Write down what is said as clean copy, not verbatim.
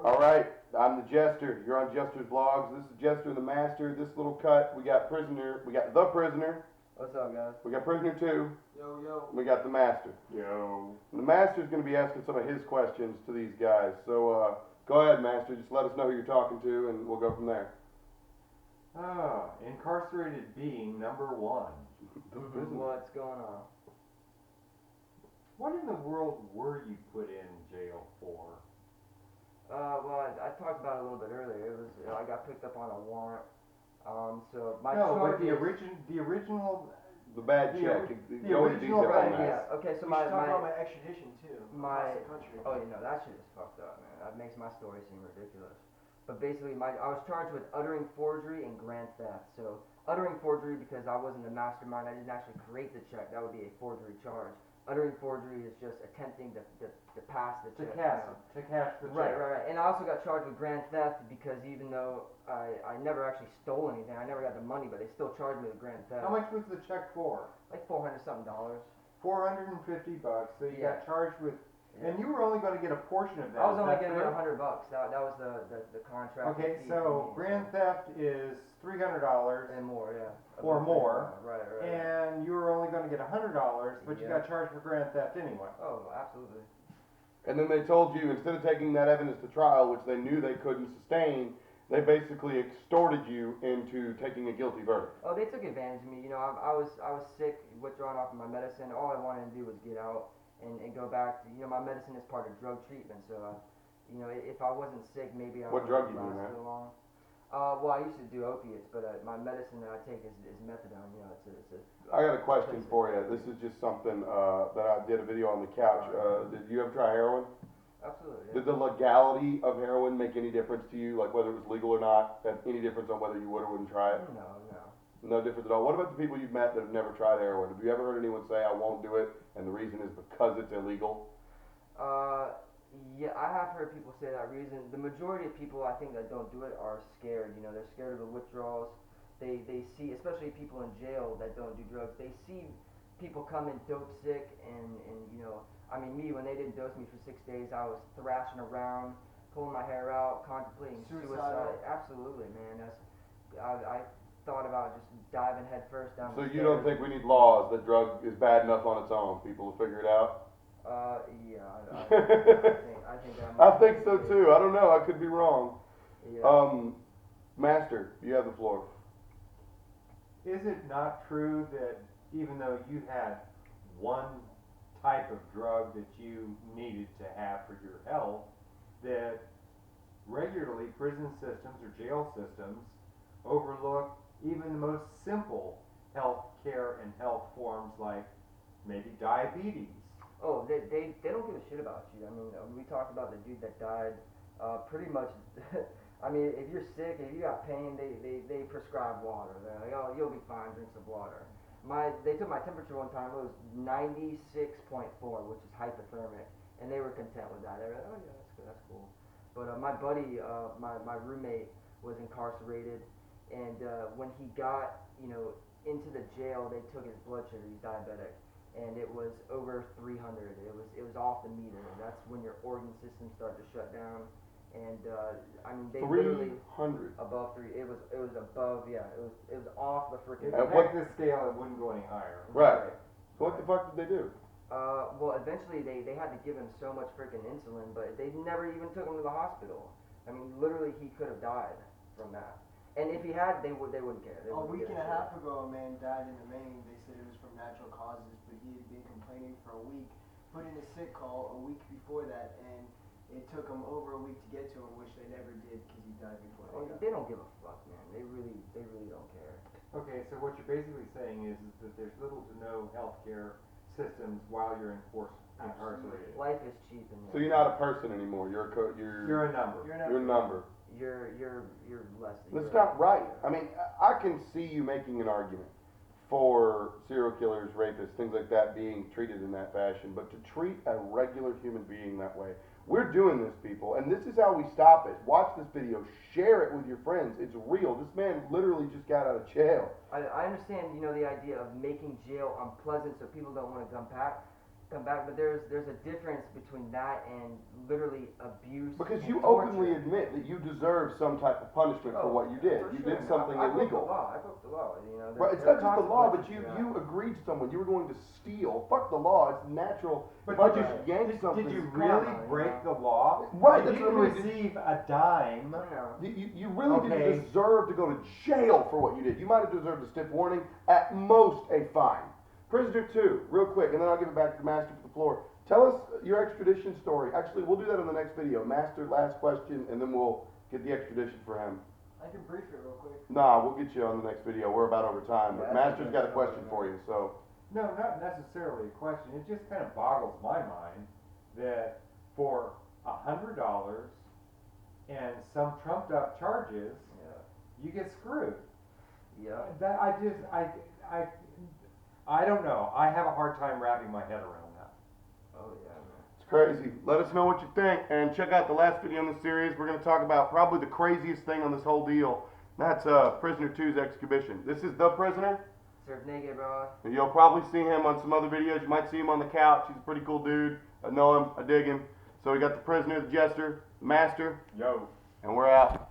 All right, I'm the Jester. You're on Jester's Vlogs. This is Jester and the Master. This little cut, we got prisoner. We got the prisoner. What's up, guys? We got prisoner 2. Yo, yo. We got the Master. Yo. And the Master's going to be asking some of his questions to these guys. So go ahead, Master. Just let us know who you're talking to, and we'll go from there. Incarcerated being number 1. What's going on? What in the world were you put in jail for? Well, I talked about it a little bit earlier. It was I got picked up on a warrant. So my No, but charges. the original. The bad The check. the Go into original detail on Right, that. yeah. Okay, so We my should talk about my extradition too. my- across the country. oh, you know that shit is fucked up, man. That makes my story seem ridiculous. But basically, I was charged with uttering forgery and grand theft. So uttering forgery because I wasn't the mastermind. I didn't actually create the check. That would be a forgery charge. Uttering forgery is just attempting to pass the To check. cash, you know. to cash the check. Right. And I also got charged with grand theft because even though I never actually stole anything, I never got the money, but they still charged me with grand theft. How much was the check for? Like $400 something. $450. So you Yeah. got charged with, Yeah. and you were only going to get a portion of that. I was is only that getting correct? $100. That was the contract. Okay, fee so for me, grand theft is $300. and more, yeah. Or About more. Right. And you were only going to get $100, but you Yeah. got charged for grand theft anyway. Oh, absolutely. And then they told you, instead of taking that evidence to trial, which they knew they couldn't sustain, they basically extorted you into taking a guilty verdict. Oh, they took advantage of me. You know, I was sick, withdrawn off of my medicine. All I wanted to do was get out and go back. You know, my medicine is part of drug treatment, so you know, if I wasn't sick, maybe I What wouldn't drug you last doing, so long. Well, I used to do opiates, but my medicine that I take is methadone. You know, it's a I got a question for you. This is just something that I did a video on the couch. Did you ever try heroin? absolutely. Yeah. Did the legality of heroin make any difference to you? Like whether it was legal or not? Had any difference on whether you would or wouldn't try it? No. No difference at all. What about the people you've met that have never tried heroin? Have you ever heard anyone say, I won't do it, and the reason is because it's illegal? Yeah, I have heard people say that reason. The majority of people I think that don't do it are scared. You know, they're scared of the withdrawals. They see, especially people in jail that don't do drugs, they see people come in dope sick and you know, I mean me, when they didn't dose me for 6 days, I was thrashing around, pulling my hair out, contemplating Suicidal. suicide. Absolutely, man. I thought about just diving head first down So the you stairs. don't think we need laws that drug is bad enough on its own? People will figure it out? Yeah, I think that I might think so be- too. I don't know. I could be wrong. Yeah. Master, you have the floor. Is it not true that even though you had one type of drug that you needed to have for your health, that regularly prison systems or jail systems overlook even the most simple health care and health forms like maybe diabetes? Oh, they don't give a shit about you. I mean, we talked about the dude that died. Pretty much, I mean, if you're sick, if you got pain, they prescribe water. They're like, oh, you'll be fine, drink some water. They took my temperature one time. It was 96.4, which is hypothermic, and they were content with that. They were like, oh yeah, that's good, that's cool. But my buddy, my roommate, was incarcerated, and when he got, you know, into the jail, they took his blood sugar. He's diabetic. And it was over 300. It was off the meter. That's when your organ systems start to shut down. And I mean, they literally 300. above 3. It was above. Yeah, it was off the freaking. If And you what- take this scale, it wouldn't go any higher. Right. So what the fuck did they do? Well, eventually they had to give him so much freaking insulin, but they never even took him to the hospital. I mean, literally, he could have died from that. And if he had, they wouldn't care. They A wouldn't week give and a shit. half ago, a man died in the Maine. They said it was from natural causes, but he had been complaining for a week. Put in a sick call a week before that, and it took him over a week to get to him, which they never did because he died before Oh, they got they don't give a fuck, man. They really don't care. Okay, so what you're basically saying is that there's little to no healthcare systems while you're incarcerated. Life is cheap, and So you're not a person anymore. You're You're a number. You're you're a number. You're less. That's not right. I mean, I can see you making an argument for serial killers, rapists, things like that being treated in that fashion, but to treat a regular human being that way, we're doing this, people, and this is how we stop it. Watch this video, share it with your friends. It's real. This man literally just got out of jail. I understand, you know, the idea of making jail unpleasant so people don't want to come back. come back. But there's a difference between that and literally abuse. Because and you torture. openly admit that you deserve some type of punishment for what you did. For You sure, did man. something I broke the illegal. law. I broke the law. You know. Right, it's there not are just the law, but consequences to that. you agreed to someone. You were going to steal. Fuck the law. It's natural. But If I did just you- yank something. Did you Come really on, break you the law? Right, You that's didn't what I mean. receive a dime. You really Okay. didn't deserve to go to jail for what you did. You might have deserved a stiff warning, at most a fine. Prisoner 2, real quick, and then I'll give it back to the master for the floor. Tell us your extradition story. Actually, we'll do that in the next video. Master, last question, and then we'll get the extradition for him. I can brief it real quick. Nah, we'll get you on the next video. We're about over time, but Yeah, Master's got a that's question good. for you, so. No, not necessarily a question. It just kind of boggles my mind that for $100 and some trumped up charges, you get screwed. Yeah. That I don't know. I have a hard time wrapping my head around that. Oh yeah, man. It's crazy. Let us know what you think, and check out the last video in the series. We're going to talk about probably the craziest thing on this whole deal. That's Prisoner 2's exhibition. This is the prisoner. Surf naked, bro. And you'll probably see him on some other videos. You might see him on the couch. He's a pretty cool dude. I know him. I dig him. So we got the prisoner, the jester, the master, Yo. and we're out.